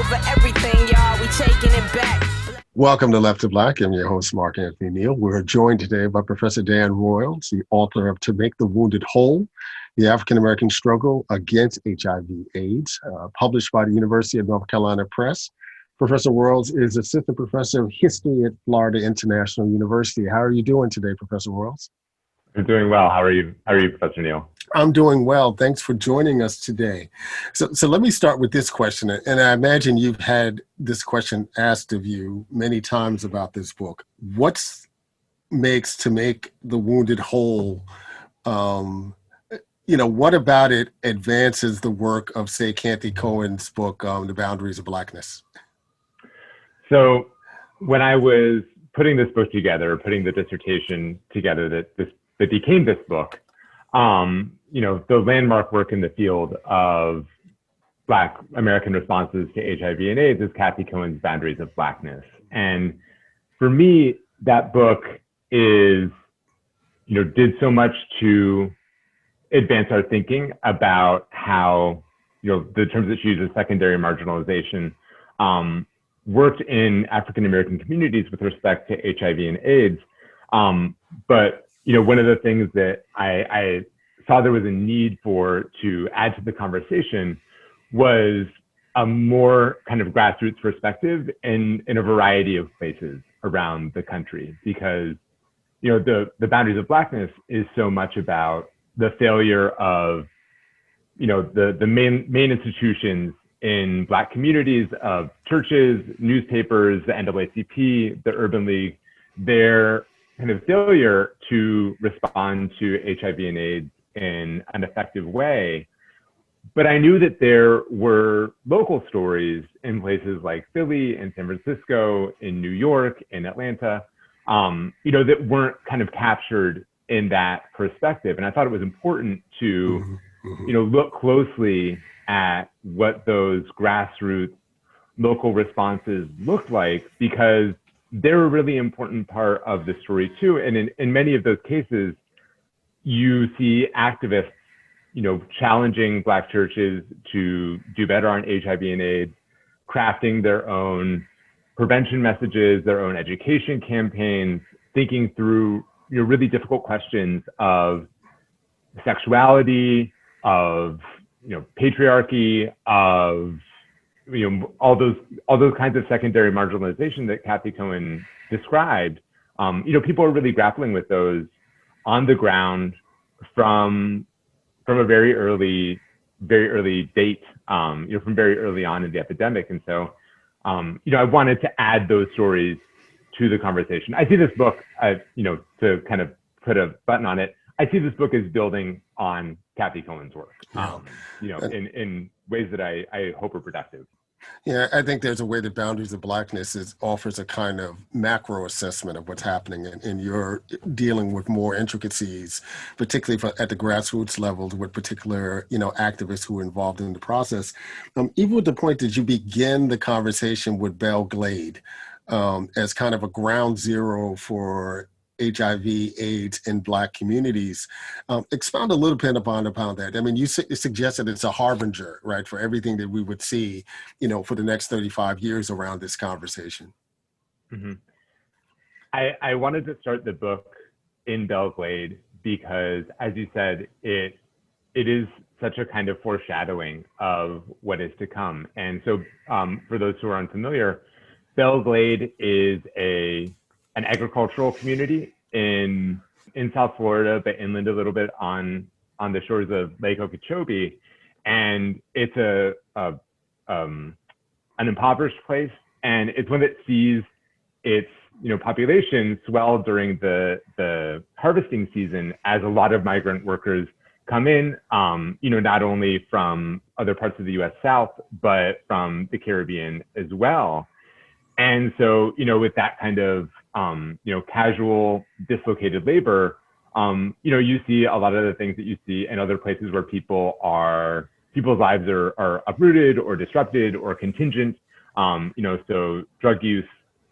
over everything, y'all. We taking it back. Welcome to Left to Black. I'm your host, Mark Anthony Neal. We're joined today by Professor Dan Royles, the author of To Make the Wounded Whole, The African-American Struggle Against HIV/AIDS, published by the University of North Carolina Press. Professor Royles is Assistant Professor of History at Florida International University. How are you doing today, Professor Royles? I'm doing well. How are you? Professor Neal? I'm doing well. Thanks for joining us today. So let me start with this question. And I imagine you've had this question asked of you many times about this book. What makes To Make the Wounded Whole? What about it advances the work of, say, Cathy Cohen's book, The Boundaries of Blackness? So when I was putting this book together, putting the dissertation together that became this book, the landmark work in the field of Black American responses to HIV and AIDS is Cathy Cohen's Boundaries of Blackness. And for me, that book did so much to advance our thinking about how, the terms that she uses, secondary marginalization, worked in African-American communities with respect to HIV and AIDS. But one of the things that I saw there was a need to add to the conversation was a more kind of grassroots perspective in a variety of places around the country, because the Boundaries of Blackness is so much about the failure of the main institutions in Black communities, of churches, newspapers, the NAACP, the Urban League, their kind of failure to respond to HIV and AIDS in an effective way. But I knew that there were local stories in places like Philly and San Francisco, in New York, in Atlanta, that weren't kind of captured in that perspective. And I thought it was important to, look closely at what those grassroots local responses looked like, because they're a really important part of the story too. And in many of those cases, you see activists, challenging Black churches to do better on HIV and AIDS, crafting their own prevention messages, their own education campaigns, thinking through really difficult questions of sexuality, of patriarchy, of all those kinds of secondary marginalization that Cathy Cohen described. People are really grappling with those on the ground from a very early date, from very early on in the epidemic. And so, I wanted to add those stories to the conversation. I see this book, to kind of put a button on it, I see this book as building on Cathy Cohen's work, in ways that I hope are productive. Yeah, I think there's a way that Boundaries of Blackness offers a kind of macro assessment of what's happening, and you're dealing with more intricacies, particularly at the grassroots levels with particular, activists who are involved in the process. Even with the point that you begin the conversation with Belle Glade as kind of a ground zero for HIV/AIDS in Black communities. Expound a little bit upon that. I mean, you suggest that it's a harbinger, right, for everything that we would see, for the next 35 years around this conversation. Mm-hmm. I wanted to start the book in Belle Glade because, as you said, it is such a kind of foreshadowing of what is to come. And so, for those who are unfamiliar, Belle Glade is an agricultural community in South Florida, but inland a little bit on the shores of Lake Okeechobee. And it's an impoverished place, and it's one that sees its population swell during the harvesting season as a lot of migrant workers come in, not only from other parts of the U.S. South, but from the Caribbean as well. And so, with that kind of, casual, dislocated labor, you see a lot of the things that you see in other places where people's lives are uprooted or disrupted or contingent, so drug use,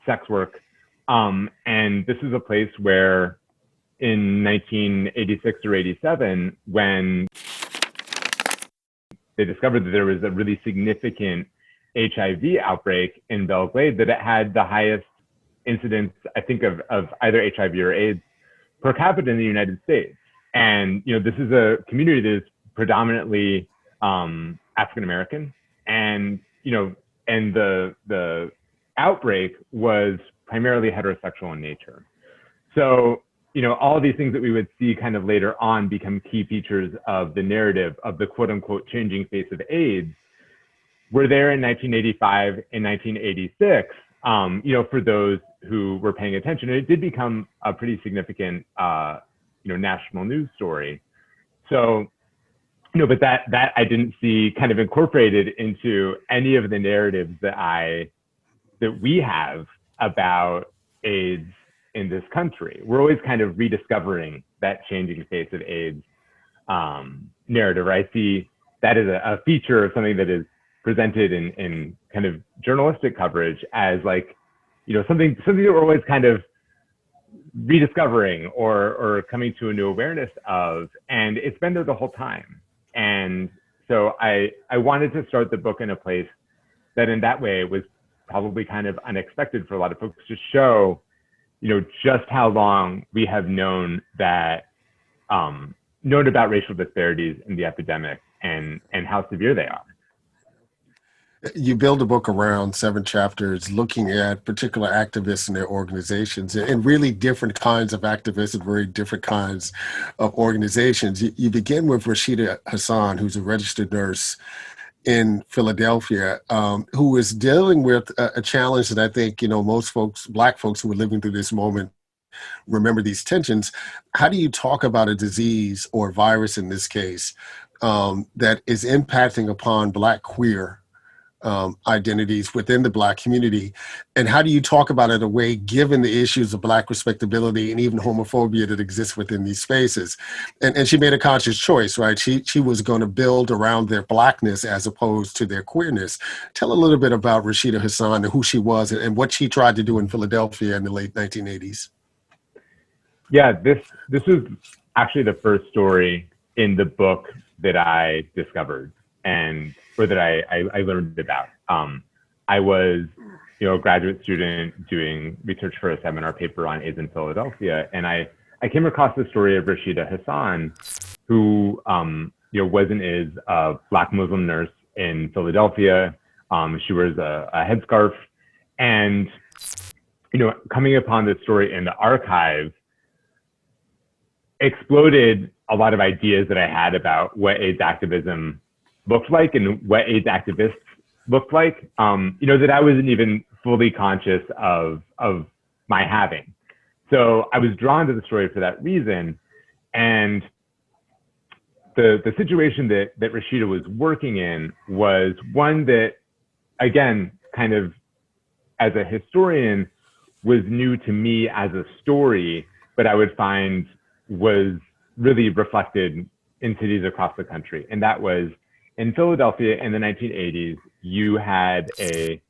sex work. And this is a place where in 1986 or 87, when they discovered that there was a really significant HIV outbreak in Belle Glade that it had the highest incidence, I think, of either HIV or AIDS per capita in the United States. And, this is a community that is predominantly African American, and, and the outbreak was primarily heterosexual in nature. So, all of these things that we would see kind of later on become key features of the narrative of the quote unquote changing face of AIDS were there in 1985 and 1986, for those who were paying attention. And it did become a pretty significant, national news story. So, but that I didn't see kind of incorporated into any of the narratives that we have about AIDS in this country. We're always kind of rediscovering that changing face of AIDS narrative. I see that as a feature of something that is presented in kind of journalistic coverage as like, something that we're always kind of rediscovering or coming to a new awareness of, and it's been there the whole time. And so I wanted to start the book in a place that in that way was probably kind of unexpected for a lot of folks, to show, just how long we have known about racial disparities in the epidemic and how severe they are. You build a book around 7 chapters looking at particular activists and their organizations, and really different kinds of activists and very different kinds of organizations. You begin with Rashida Hassan, who's a registered nurse in Philadelphia, who is dealing with a challenge that I think, most folks, Black folks who are living through this moment, remember these tensions. How do you talk about a disease or virus in this case that is impacting upon Black queer identities within the Black community, and how do you talk about it in a way, given the issues of Black respectability and even homophobia that exists within these spaces? And she made a conscious choice, right? She was going to build around their Blackness as opposed to their queerness. Tell a little bit about Rashida Hassan and who she was and what she tried to do in Philadelphia in the late 1980s. Yeah, this was actually the first story in the book that I discovered or that I learned about. I was, a graduate student doing research for a seminar paper on AIDS in Philadelphia, and I came across the story of Rashida Hassan, who, was and is a Black Muslim nurse in Philadelphia. She wears a headscarf, and, coming upon this story in the archive exploded a lot of ideas that I had about what AIDS activism looked like and what AIDS activists looked like, that I wasn't even fully conscious of my having. So I was drawn to the story for that reason. And the situation that Rashida was working in was one that, again, kind of as a historian, was new to me as a story, but I would find was really reflected in cities across the country. And that was, in Philadelphia in the 1980s, you had a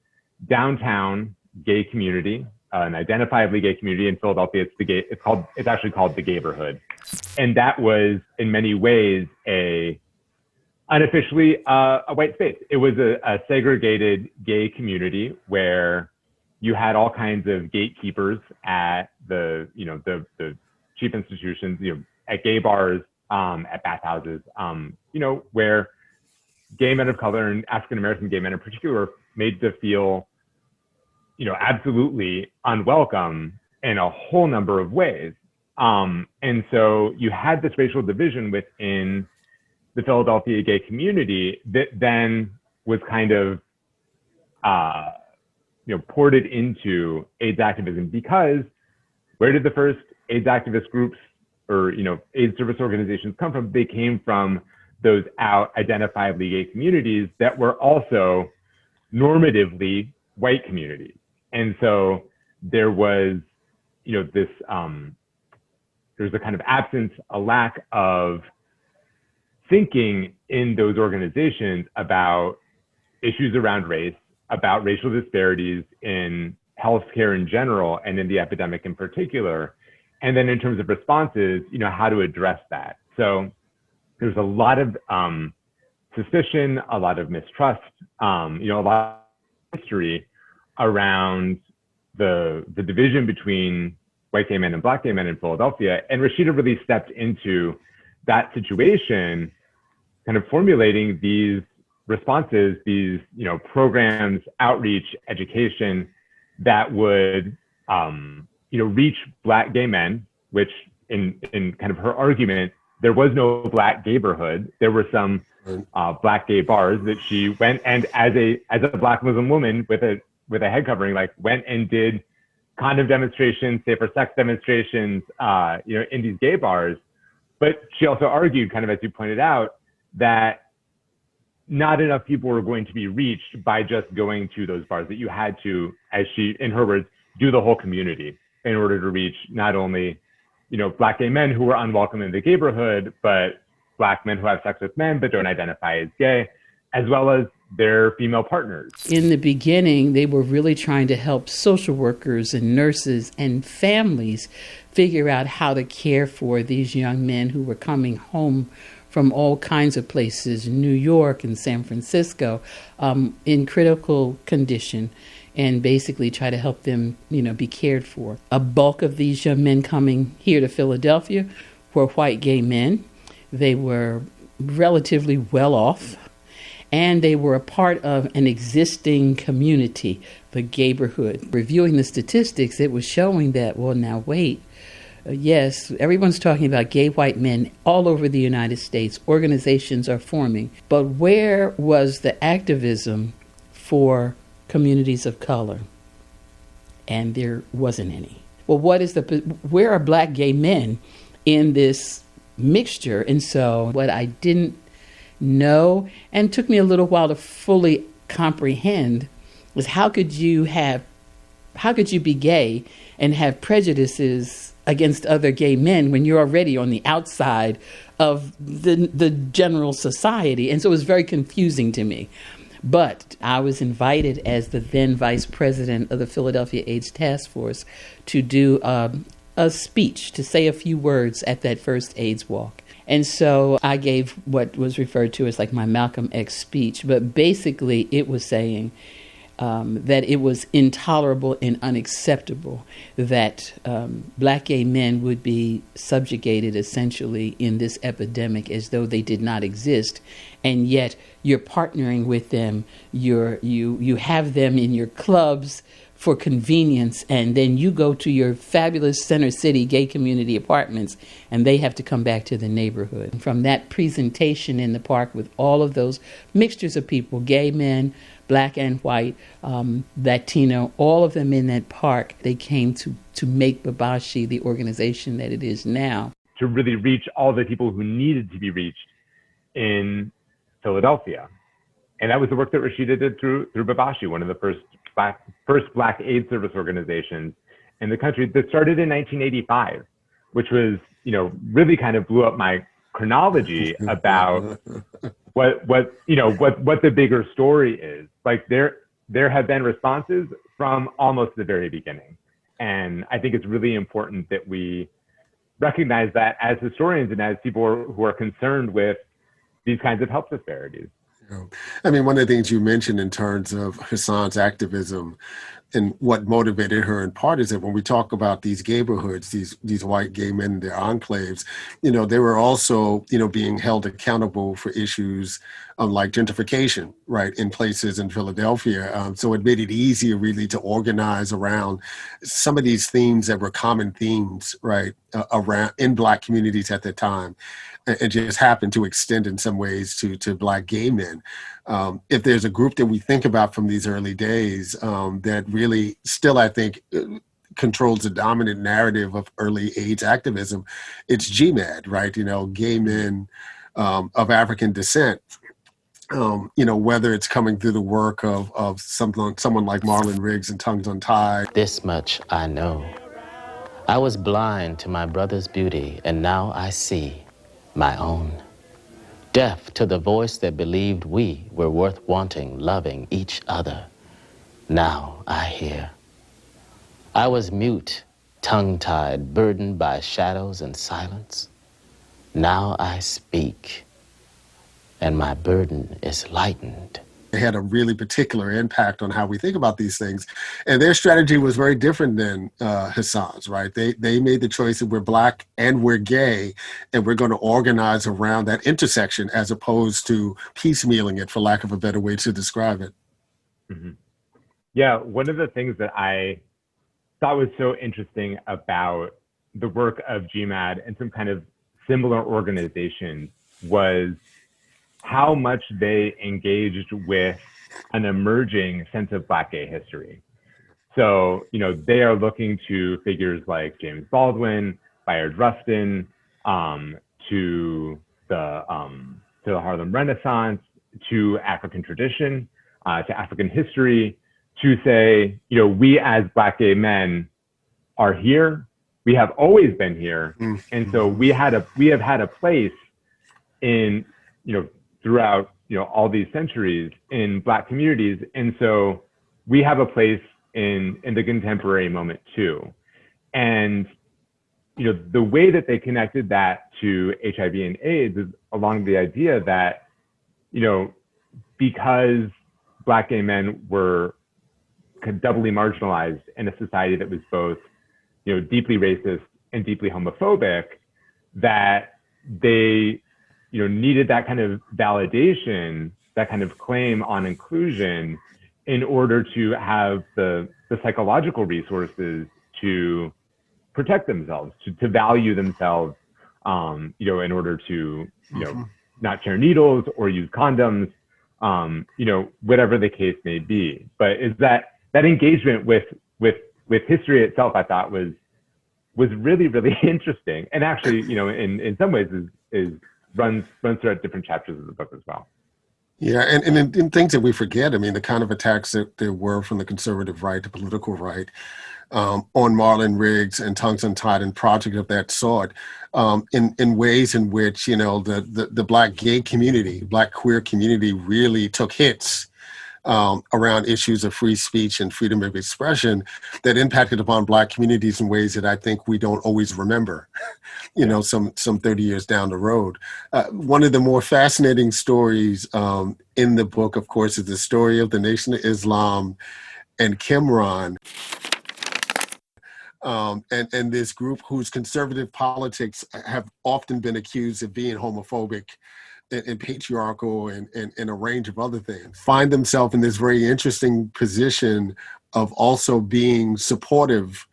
downtown gay community, an identifiably gay community in Philadelphia. It's actually called the Gayborhood. And that was in many ways unofficially a white space. It was a segregated gay community where you had all kinds of gatekeepers at the chief institutions, at gay bars, at bathhouses, where gay men of color and African-American gay men in particular were made to feel, absolutely unwelcome in a whole number of ways. And so you had this racial division within the Philadelphia gay community that then was kind of, ported into AIDS activism, because where did the first AIDS activist groups or, AIDS service organizations come from? They came from those identifiably gay communities that were also normatively white communities. And so there was, there's a kind of absence, a lack of thinking in those organizations about issues around race, about racial disparities in healthcare in general and in the epidemic in particular. And then in terms of responses, how to address that. So there's a lot of suspicion, a lot of mistrust, a lot history around the division between white gay men and black gay men in Philadelphia. And Rashida really stepped into that situation, kind of formulating these responses, these, programs, outreach, education that would, reach black gay men, which in kind of her argument, there was no black gayborhood. There were some black gay bars that she went and as a black Muslim woman with a head covering, went and did condom demonstrations, safer sex demonstrations, in these gay bars. But she also argued, kind of as you pointed out, that not enough people were going to be reached by just going to those bars, that you had to, as she, in her words, do the whole community in order to reach not only, black gay men who were unwelcome in the gayborhood, but black men who have sex with men but don't identify as gay, as well as their female partners. In the beginning, they were really trying to help social workers and nurses and families figure out how to care for these young men who were coming home from all kinds of places, New York and San Francisco, in critical condition, and basically try to help them, be cared for. A bulk of these young men coming here to Philadelphia were white gay men. They were relatively well off, and they were a part of an existing community, the gayborhood. Reviewing the statistics, it was showing that, well, now wait, yes, everyone's talking about gay white men all over the United States. Organizations are forming. But where was the activism for communities of color? And there wasn't any. Well, where are black gay men in this mixture? And so what I didn't know, and took me a little while to fully comprehend, was how could you be gay and have prejudices against other gay men when you're already on the outside of the general society? And so it was very confusing to me. But I was invited as the then vice president of the Philadelphia AIDS Task Force to do a speech, to say a few words at that first AIDS walk. And so I gave what was referred to as my Malcolm X speech, but basically it was saying that it was intolerable and unacceptable that black gay men would be subjugated essentially in this epidemic as though they did not exist, and yet you're partnering with them, you have them in your clubs for convenience, and then you go to your fabulous Center City gay community apartments and they have to come back to the neighborhood. From that presentation in the park with all of those mixtures of people, gay men, black and white, Latino, all of them in that park, they came to make Babashi the organization that it is now. To really reach all the people who needed to be reached in Philadelphia. And that was the work that Rashida did through Babashi, one of the first black AIDS service organizations in the country, that started in 1985, which was, really kind of blew up my chronology about what the bigger story is. There have been responses from almost the very beginning. And I think it's really important that we recognize that as historians and as people who are concerned with these kinds of health disparities. I mean, one of the things you mentioned in terms of Hassan's activism and what motivated her in part is that when we talk about these gayborhoods, these white gay men, their enclaves, they were also, being held accountable for issues like gentrification, right, in places in Philadelphia. So it made it easier really to organize around some of these themes that were common themes, right, around in Black communities at the time. It just happened to extend in some ways to Black gay men. If there's a group that we think about from these early days that really still, I think, controls the dominant narrative of early AIDS activism, it's GMAD, right? Gay men of African descent. Whether it's coming through the work of someone like Marlon Riggs and Tongues Untied. This much I know. I was blind to my brother's beauty, and now I see my own. Deaf to the voice that believed we were worth wanting, loving each other. Now I hear. I was mute, tongue-tied, burdened by shadows and silence. Now I speak, and my burden is lightened had a really particular impact on how we think about these things. And their strategy was very different than Hassan's, right? They made the choice that we're Black and we're gay, and we're going to organize around that intersection as opposed to piecemealing it, for lack of a better way to describe it. Mm-hmm. Yeah, one of the things that I thought was so interesting about the work of GMAD and some kind of similar organizations was how much they engaged with an emerging sense of Black gay history. So, they are looking to figures like James Baldwin, Bayard Rustin, to the Harlem Renaissance, to African tradition, to African history, to say, we as Black gay men are here. We have always been here, and so we have had a place in, throughout all these centuries in Black communities, and so we have a place in the contemporary moment too. And the way that they connected that to HIV and AIDS is along the idea that because Black gay men were doubly marginalized in a society that was both deeply racist and deeply homophobic, that they needed that kind of validation, that kind of claim on inclusion, in order to have the psychological resources to protect themselves, to value themselves, in order to not share needles or use condoms, whatever the case may be. But is that engagement with history itself, I thought was really, really interesting, and actually, in some ways is runs throughout different chapters of the book as well. Yeah, and in things that we forget, I mean, the kind of attacks that there were from the conservative right, the political right, on Marlon Riggs and Tongues Untied and project of that sort, in ways in which, the Black gay community, Black queer community really took hits around issues of free speech and freedom of expression that impacted upon Black communities in ways that I think we don't always remember, some 30 years down the road. One of the more fascinating stories in the book, of course, is the story of the Nation of Islam and Chemron. And this group whose conservative politics have often been accused of being homophobic and patriarchal and a range of other things, find themselves in this very interesting position of also being supportive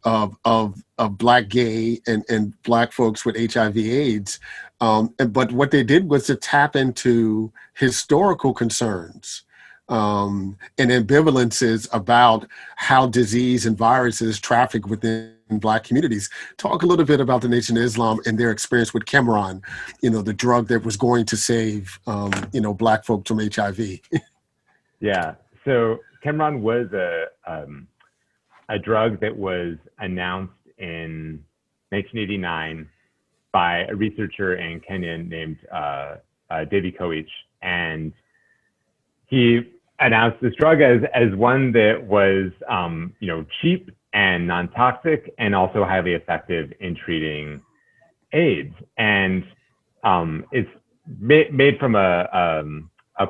of Black gay and Black folks with HIV/AIDS. But what they did was to tap into historical concerns and ambivalences about how disease and viruses traffic within Black communities. Talk a little bit about the Nation of Islam and their experience with Chemron, the drug that was going to save, Black folks from HIV. Yeah, so Chemron was a drug that was announced in 1989 by a researcher in Kenya named David Koech, and he announced this drug as one that was, cheap and non-toxic and also highly effective in treating AIDS. And it's made from a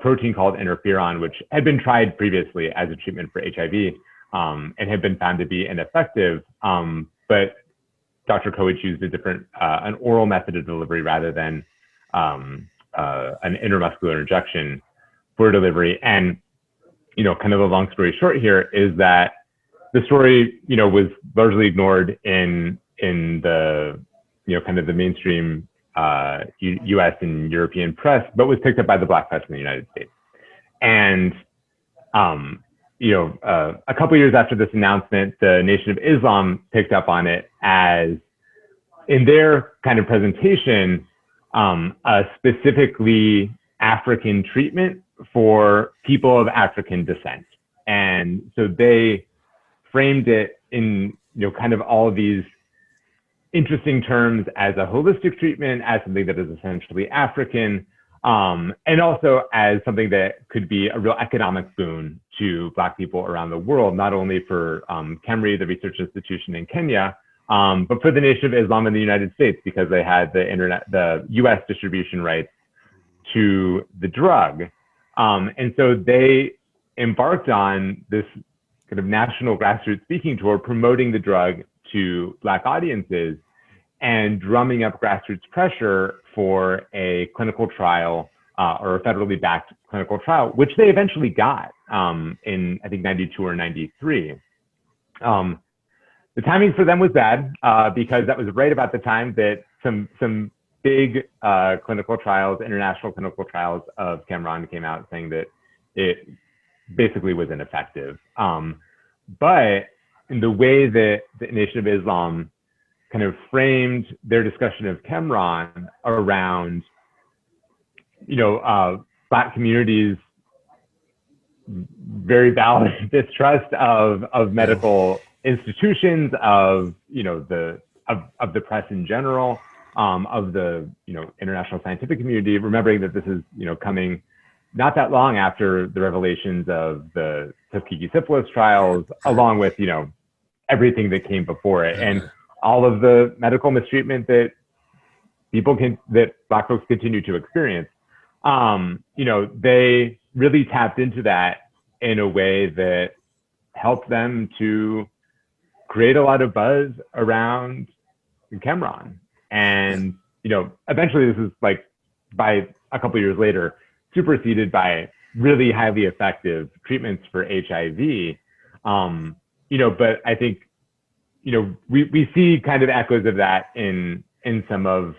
protein called interferon, which had been tried previously as a treatment for HIV and had been found to be ineffective. But Dr. Koech used a different, an oral method of delivery rather than an intramuscular injection for delivery. And, kind of a long story short here is that the story, was largely ignored in the, kind of the mainstream US and European press, but was picked up by the Black press in the United States. And, a couple years after this announcement, the Nation of Islam picked up on it as, in their kind of presentation, a specifically African treatment for people of African descent. And so they framed it in, kind of all of these interesting terms as a holistic treatment, as something that is essentially African, and also as something that could be a real economic boon to Black people around the world, not only for Chemron, the research institution in Kenya, but for the Nation of Islam in the United States, because they had the US distribution rights to the drug. And so they embarked on this kind of national grassroots speaking tour promoting the drug to Black audiences and drumming up grassroots pressure for a clinical trial or a federally backed clinical trial, which they eventually got in, I think, 92 or 93. The timing for them was bad because that was right about the time that some big clinical trials, international clinical trials of Chemron came out saying that it basically was ineffective. But in the way that the Nation of Islam kind of framed their discussion of Chemron around, Black communities' very valid distrust of medical institutions, of the press in general, of the international scientific community, remembering that this is coming not that long after the revelations of the Tuskegee syphilis trials, along with everything that came before it, and all of the medical mistreatment that Black folks continue to experience. They really tapped into that in a way that helped them to create a lot of buzz around Chemron. And, eventually this is like, by a couple of years later, superseded by really highly effective treatments for HIV. But I think, we see kind of echoes of that in some of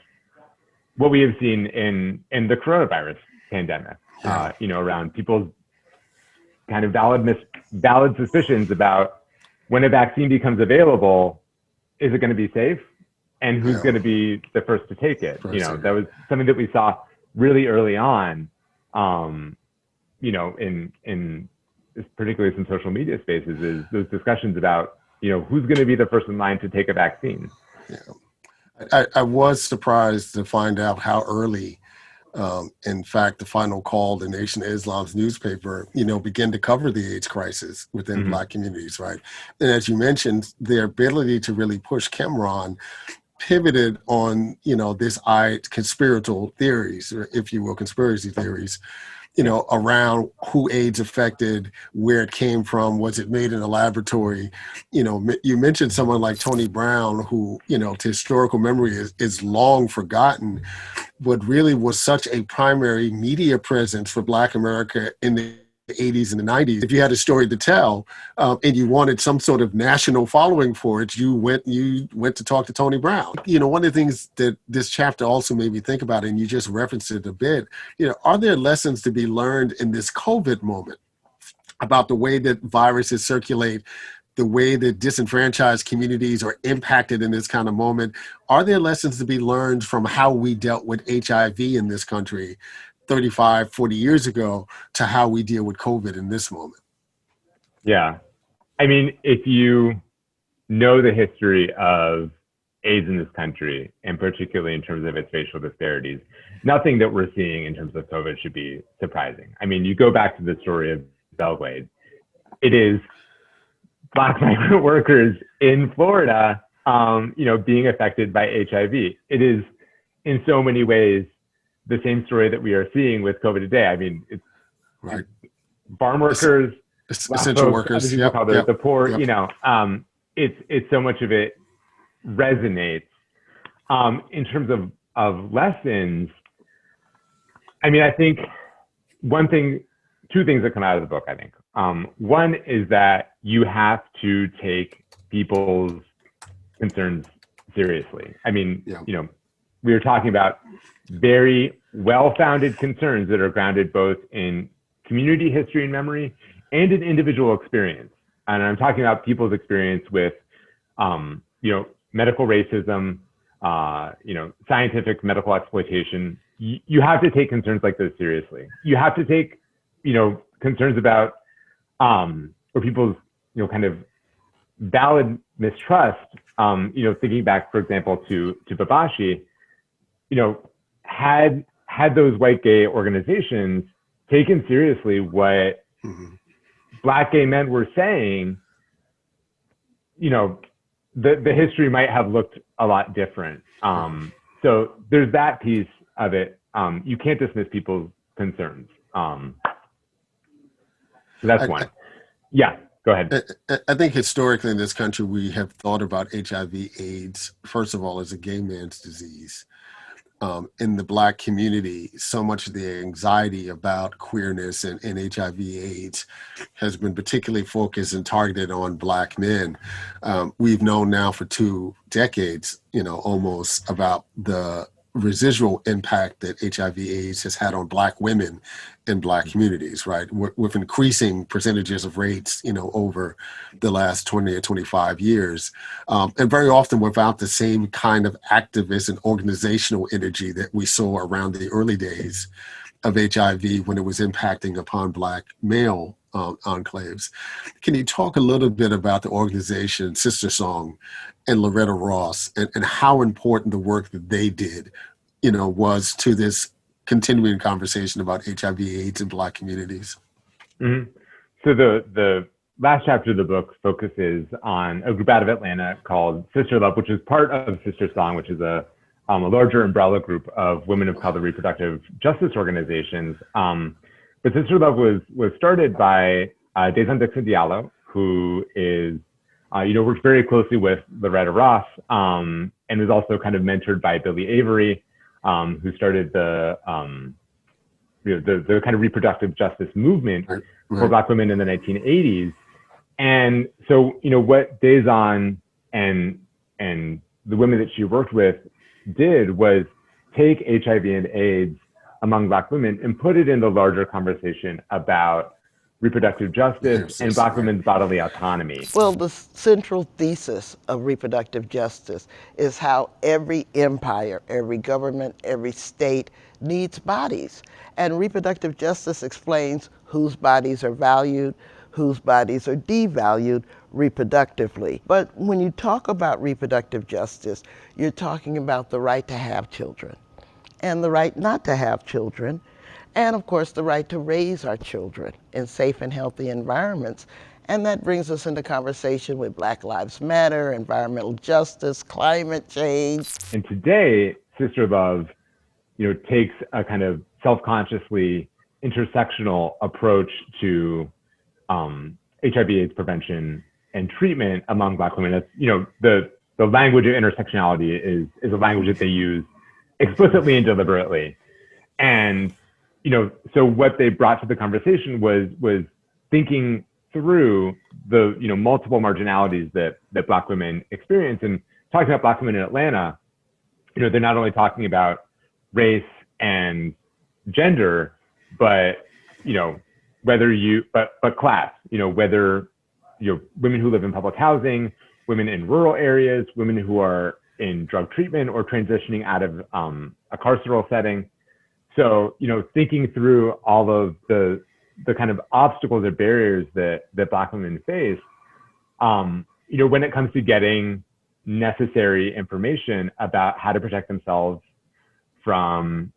what we have seen in the coronavirus pandemic, around people's kind of valid suspicions about when a vaccine becomes available, is it going to be safe? And who's going to be the first to take it? That was something that we saw really early on, in particularly some social media spaces, is those discussions about, who's going to be the first in line to take a vaccine. Yeah. I was surprised to find out how early, in fact, the Final Call, the Nation of Islam's newspaper, began to cover the AIDS crisis within Black communities, right? And as you mentioned, their ability to really push Chemron pivoted on, this conspiratorial theories, or if you will, conspiracy theories, around who AIDS affected, where it came from, was it made in a laboratory? You mentioned someone like Tony Brown, who, to historical memory is long forgotten, but really was such a primary media presence for Black America in the 80s and the 90s. If you had a story to tell and you wanted some sort of national following for it, you went to talk to Tony Brown. One of the things that this chapter also made me think about, and you just referenced it a bit, are there lessons to be learned in this COVID moment about the way that viruses circulate, the way that disenfranchised communities are impacted in this kind of moment? Are there lessons to be learned from how we dealt with HIV in this country 35, 40 years ago to how we deal with COVID in this moment? Yeah. I mean, if you know the history of AIDS in this country, and particularly in terms of its racial disparities, nothing that we're seeing in terms of COVID should be surprising. I mean, you go back to the story of Belle Glade. It is Black migrant workers in Florida, being affected by HIV. It is in so many ways the same story that we are seeing with COVID today. I mean, it's right. Farm workers, essential workers, the poor, it's so much of it resonates. In terms of lessons, I mean, I think two things that come out of the book, I think. One is that you have to take people's concerns seriously. I mean, we were talking about very well-founded concerns that are grounded both in community history and memory and in individual experience. And I'm talking about people's experience with, medical racism, scientific medical exploitation. You have to take concerns like this seriously. You have to take, concerns about, or people's, kind of valid mistrust, thinking back, for example, to Babashi, had those white gay organizations taken seriously what Black gay men were saying, the history might have looked a lot different. So there's that piece of it. You can't dismiss people's concerns. So that's I, one. Yeah, go ahead. I think historically in this country, we have thought about HIV/AIDS, first of all, as a gay man's disease. In the Black community, so much of the anxiety about queerness and HIV/AIDS has been particularly focused and targeted on Black men. We've known now for 2 decades, almost about the residual impact that HIV/AIDS has had on Black women in Black communities, right? With increasing percentages of rates, over the last 20 or 25 years. And very often without the same kind of activist and organizational energy that we saw around the early days of HIV when it was impacting upon Black male enclaves. Can you talk a little bit about the organization Sister Song and Loretta Ross and how important the work that they did, was to this continuing conversation about HIV/AIDS in Black communities? Mm-hmm. So the last chapter of the book focuses on a group out of Atlanta called Sister Love, which is part of Sister Song, which is a larger umbrella group of women of color reproductive justice organizations. But Sister Love was started by Desan Dixon Diallo, who is, worked very closely with Loretta Ross, and was also kind of mentored by Billy Avery, who started the kind of reproductive justice movement for Black women in the 1980s. And so, what Desan and the women that she worked with did was take HIV and AIDS among Black women and put it in the larger conversation about reproductive justice and Black women's bodily autonomy. Well, the central thesis of reproductive justice is how every empire, every government, every state needs bodies. And reproductive justice explains whose bodies are valued, whose bodies are devalued reproductively. But when you talk about reproductive justice, you're talking about the right to have children and the right not to have children, and of course the right to raise our children in safe and healthy environments. And that brings us into conversation with Black Lives Matter, environmental justice, climate change. And today, Sister Love, takes a kind of self-consciously intersectional approach to HIV/AIDS prevention and treatment among Black women. That's, the language of intersectionality is a language that they use explicitly and deliberately. And, so what they brought to the conversation was thinking through the, multiple marginalities that Black women experience. And talking about Black women in Atlanta, they're not only talking about race and gender, but, but class, whether, women who live in public housing, women in rural areas, women who are in drug treatment or transitioning out of a carceral setting. So, thinking through all of the kind of obstacles or barriers that Black women face, when it comes to getting necessary information about how to protect themselves from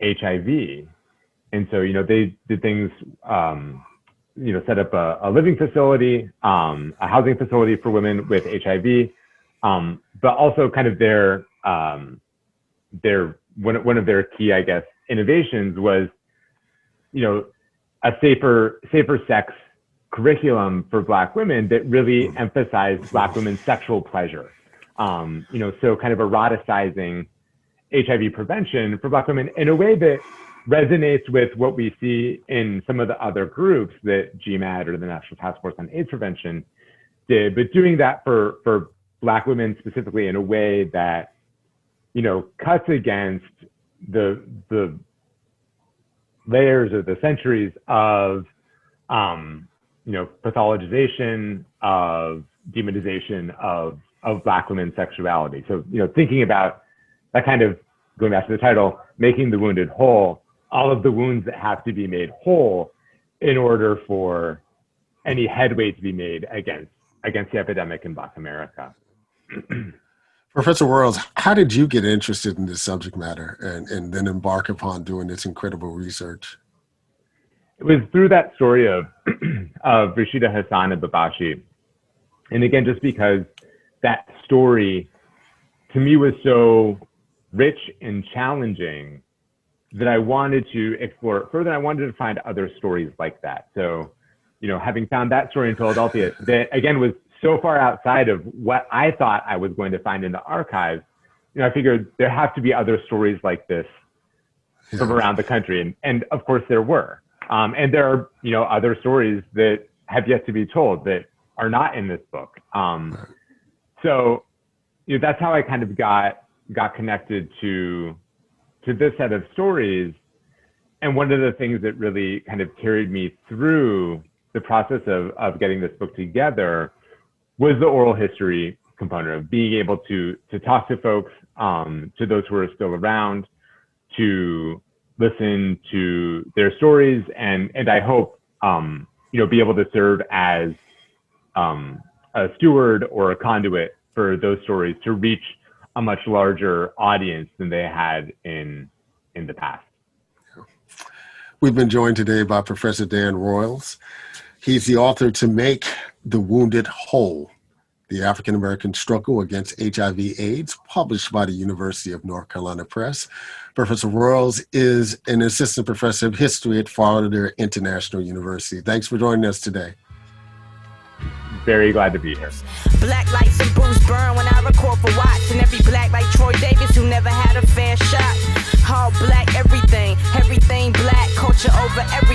HIV. And so, they did things, set up a living facility, a housing facility for women with HIV, but also kind of one of their key, I guess, innovations was, a safer sex curriculum for Black women that really emphasized Black women's sexual pleasure. So kind of eroticizing HIV prevention for Black women in a way that resonates with what we see in some of the other groups that GMAD or the National Task Force on AIDS Prevention did, but doing that for Black women specifically in a way that, cuts against the layers or the centuries of, pathologization, of demonization of Black women's sexuality. So, thinking about that kind of, going back to the title, making the wounded whole, all of the wounds that have to be made whole in order for any headway to be made against the epidemic in Black America. Professor Royles, how did you get interested in this subject matter and then embark upon doing this incredible research? It was through that story of Rashida Hassan and Babashi. And again, just because that story to me was so rich and challenging that I wanted to explore it further. I wanted to find other stories like that. So, having found that story in Philadelphia that again was so far outside of what I thought I was going to find in the archives, I figured there have to be other stories like this from around the country. And of course there were. And there are, other stories that have yet to be told that are not in this book. So, that's how I kind of got connected to this set of stories. And one of the things that really kind of carried me through the process of getting this book together was the oral history component of being able to talk to folks, to those who are still around, to listen to their stories, and I hope be able to serve as a steward or a conduit for those stories to reach a much larger audience than they had in the past. We've been joined today by Professor Dan Royles. He's the author to Make the Wounded Whole, the African-American Struggle Against HIV/AIDS, published by the University of North Carolina Press. Professor Royles is an assistant professor of history at Florida International University. Thanks for joining us today. Very glad to be here. Black lights and booze burn when I record for Watts, and every black like Troy Davis who never had a fair shot. All black everything black, culture over everything.